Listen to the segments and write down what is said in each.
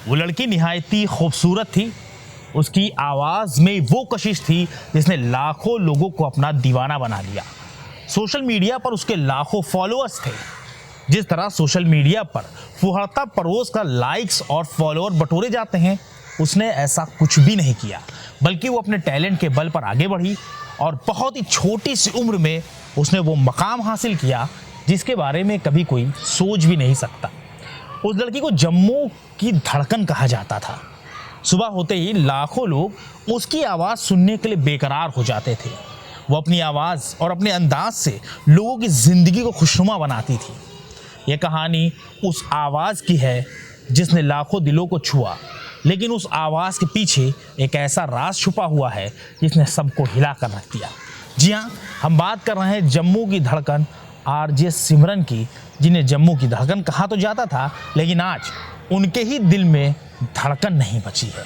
वो लड़की निहायत ही खूबसूरत थी। उसकी आवाज़ में वो कशिश थी जिसने लाखों लोगों को अपना दीवाना बना लिया। सोशल मीडिया पर उसके लाखों फॉलोअर्स थे। जिस तरह सोशल मीडिया पर फुहड़ता परोस कर लाइक्स और फॉलोअर बटोरे जाते हैं, उसने ऐसा कुछ भी नहीं किया, बल्कि वो अपने टैलेंट के बल पर आगे बढ़ी और बहुत ही छोटी सी उम्र में उसने वो मकाम हासिल किया जिसके बारे में कभी कोई सोच भी नहीं सकता। उस लड़की को जम्मू की धड़कन कहा जाता था। सुबह होते ही लाखों लोग उसकी आवाज़ सुनने के लिए बेकरार हो जाते थे। वो अपनी आवाज़ और अपने अंदाज से लोगों की ज़िंदगी को खुशनुमा बनाती थी। यह कहानी उस आवाज़ की है जिसने लाखों दिलों को छुआ, लेकिन उस आवाज़ के पीछे एक ऐसा राज छुपा हुआ है जिसने सबको हिला कर रख दिया। जी हाँ, हम बात कर रहे हैं जम्मू की धड़कन आरजे सिमरन की, जिन्हें जम्मू की धड़कन कहा तो जाता था, लेकिन आज उनके ही दिल में धड़कन नहीं बची है,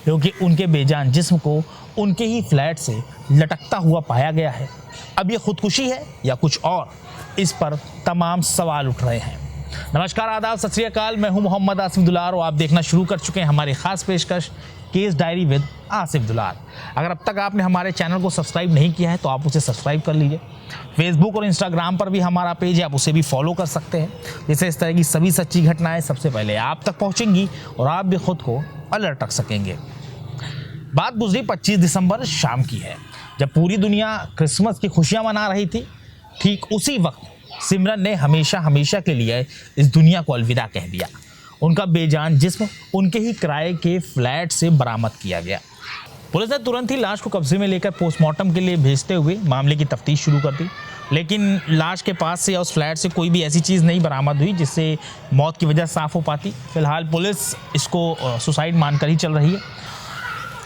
क्योंकि उनके बेजान जिस्म को उनके ही फ्लैट से लटकता हुआ पाया गया है। अब ये खुदकुशी है या कुछ और, इस पर तमाम सवाल उठ रहे हैं। नमस्कार, आदाब, सत श्री अकाल। मैं हूं मोहम्मद आसिफ दुलार और आप देखना शुरू कर चुके हैं हमारी खास पेशकश केस डायरी विद आसिफ दुलार। अगर अब तक आपने हमारे चैनल को सब्सक्राइब नहीं किया है तो आप उसे सब्सक्राइब कर लीजिए। फेसबुक और इंस्टाग्राम पर भी हमारा पेज है, आप उसे भी फॉलो कर सकते हैं, जिससे इस तरह की सभी सच्ची घटनाएं सबसे पहले आप तक पहुंचेंगी और आप भी खुद को अलर्ट रख सकेंगे। बात गुजरी 25 दिसंबर शाम की है, जब पूरी दुनिया क्रिसमस की खुशियां मना रही थी। ठीक उसी वक्त सिमरन ने हमेशा हमेशा के लिए इस दुनिया को अलविदा कह दिया। उनका बेजान जिस्म उनके ही किराए के फ्लैट से बरामद किया गया। पुलिस ने तुरंत ही लाश को कब्जे में लेकर पोस्टमार्टम के लिए भेजते हुए मामले की तफ्तीश शुरू कर दी, लेकिन लाश के पास से या उस फ्लैट से कोई भी ऐसी चीज़ नहीं बरामद हुई जिससे मौत की वजह साफ हो पाती। फिलहाल पुलिस इसको सुसाइड मानकर ही चल रही है।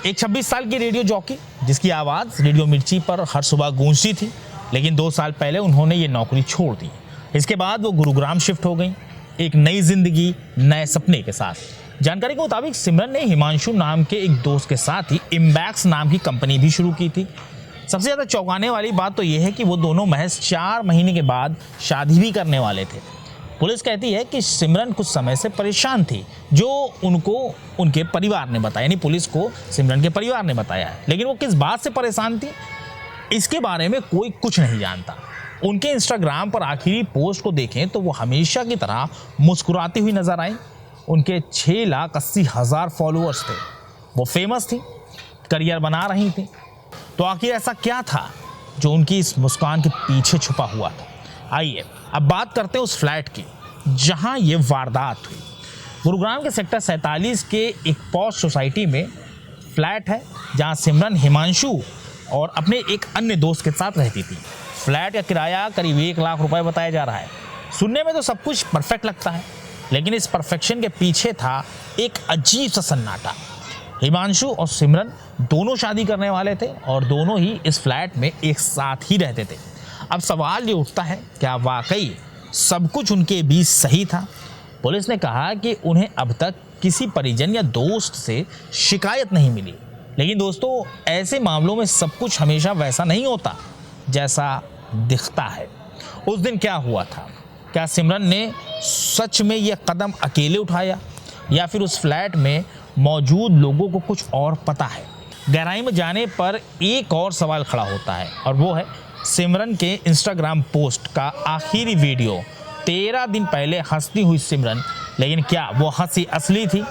एक 26 साल की रेडियो जॉकी, जिसकी आवाज़ रेडियो मिर्ची पर हर सुबह गूंजती थी, लेकिन 2 साल पहले उन्होंने ये नौकरी छोड़ दी। इसके बाद वो गुरुग्राम शिफ्ट हो गई, एक नई जिंदगी नए सपने के साथ। जानकारी के मुताबिक सिमरन ने हिमांशु नाम के एक दोस्त के साथ ही इम्बैक्स नाम की कंपनी भी शुरू की थी। सबसे ज़्यादा चौंकाने वाली बात तो यह है कि वो दोनों महज 4 महीने के बाद शादी भी करने वाले थे। पुलिस कहती है कि सिमरन कुछ समय से परेशान थी, जो उनको उनके परिवार ने बताया, यानी पुलिस को सिमरन के परिवार ने बताया है। लेकिन वो किस बात से परेशान थी, इसके बारे में कोई कुछ नहीं जानता। उनके इंस्टाग्राम पर आखिरी पोस्ट को देखें तो वो हमेशा की तरह मुस्कुराती हुई नजर आई। उनके 6,80,000 फॉलोअर्स थे। वो फेमस थी, करियर बना रही थी। तो आखिर ऐसा क्या था जो उनकी इस मुस्कान के पीछे छुपा हुआ था? आइए अब बात करते हैं उस फ्लैट की जहां ये वारदात हुई। गुरुग्राम के सेक्टर 47 के एक पॉश सोसाइटी में फ्लैट है, जहां सिमरन हिमांशु और अपने एक अन्य दोस्त के साथ रहती थी। फ्लैट का किराया करीब 1 लाख रुपए बताया जा रहा है। सुनने में तो सब कुछ परफेक्ट लगता है, लेकिन इस परफेक्शन के पीछे था एक अजीब सा सन्नाटा। हिमांशु और सिमरन दोनों शादी करने वाले थे और दोनों ही इस फ्लैट में एक साथ ही रहते थे। अब सवाल ये उठता है, क्या वाकई सब कुछ उनके बीच सही था? पुलिस ने कहा कि उन्हें अब तक किसी परिजन या दोस्त से शिकायत नहीं मिली। लेकिन दोस्तों, ऐसे मामलों में सब कुछ हमेशा वैसा नहीं होता जैसा दिखता है। उस दिन क्या हुआ था? क्या सिमरन ने सच में यह कदम अकेले उठाया, या फिर उस फ्लैट में मौजूद लोगों को कुछ और पता है? गहराई में जाने पर एक और सवाल खड़ा होता है, और वो है सिमरन के इंस्टाग्राम पोस्ट का आखिरी वीडियो। 13 दिन पहले हंसती हुई सिमरन, लेकिन क्या वो हंसी असली थी?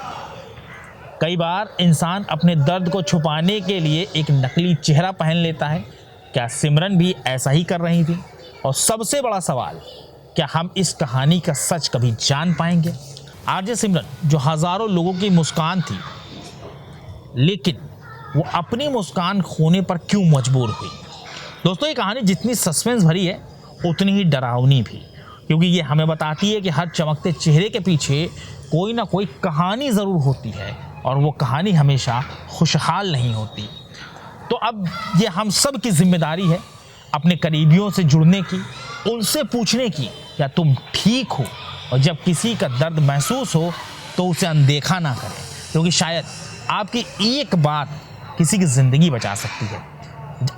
कई बार इंसान अपने दर्द को छुपाने के लिए एक नकली चेहरा पहन लेता है। क्या सिमरन भी ऐसा ही कर रही थी? और सबसे बड़ा सवाल, क्या हम इस कहानी का सच कभी जान पाएंगे? आरजे सिमरन, जो हज़ारों लोगों की मुस्कान थी, लेकिन वो अपनी मुस्कान खोने पर क्यों मजबूर हुई? दोस्तों, ये कहानी जितनी सस्पेंस भरी है उतनी ही डरावनी भी, क्योंकि ये हमें बताती है कि हर चमकते चेहरे के पीछे कोई ना कोई कहानी ज़रूर होती है, और वो कहानी हमेशा खुशहाल नहीं होती। तो अब ये हम सब की जिम्मेदारी है अपने करीबियों से जुड़ने की, उनसे पूछने की क्या तुम ठीक हो, और जब किसी का दर्द महसूस हो तो उसे अनदेखा ना करें, क्योंकि शायद आपकी एक बात किसी की ज़िंदगी बचा सकती है।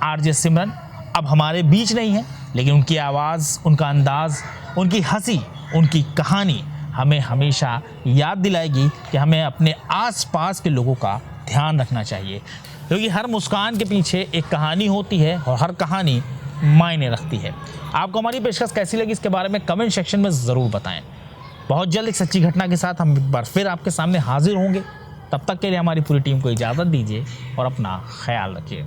आरजे सिमरन अब हमारे बीच नहीं है, लेकिन उनकी आवाज़, उनका अंदाज़, उनकी हंसी, उनकी कहानी हमें हमेशा याद दिलाएगी कि हमें अपने आसपास के लोगों का ध्यान रखना चाहिए, क्योंकि हर मुस्कान के पीछे एक कहानी होती है और हर कहानी मायने रखती है। आपको हमारी पेशकश कैसी लगी इसके बारे में कमेंट सेक्शन में ज़रूर बताएं। बहुत जल्द एक सच्ची घटना के साथ हम एक बार फिर आपके सामने हाजिर होंगे। तब तक के लिए हमारी पूरी टीम को इजाज़त दीजिए और अपना ख्याल रखिए।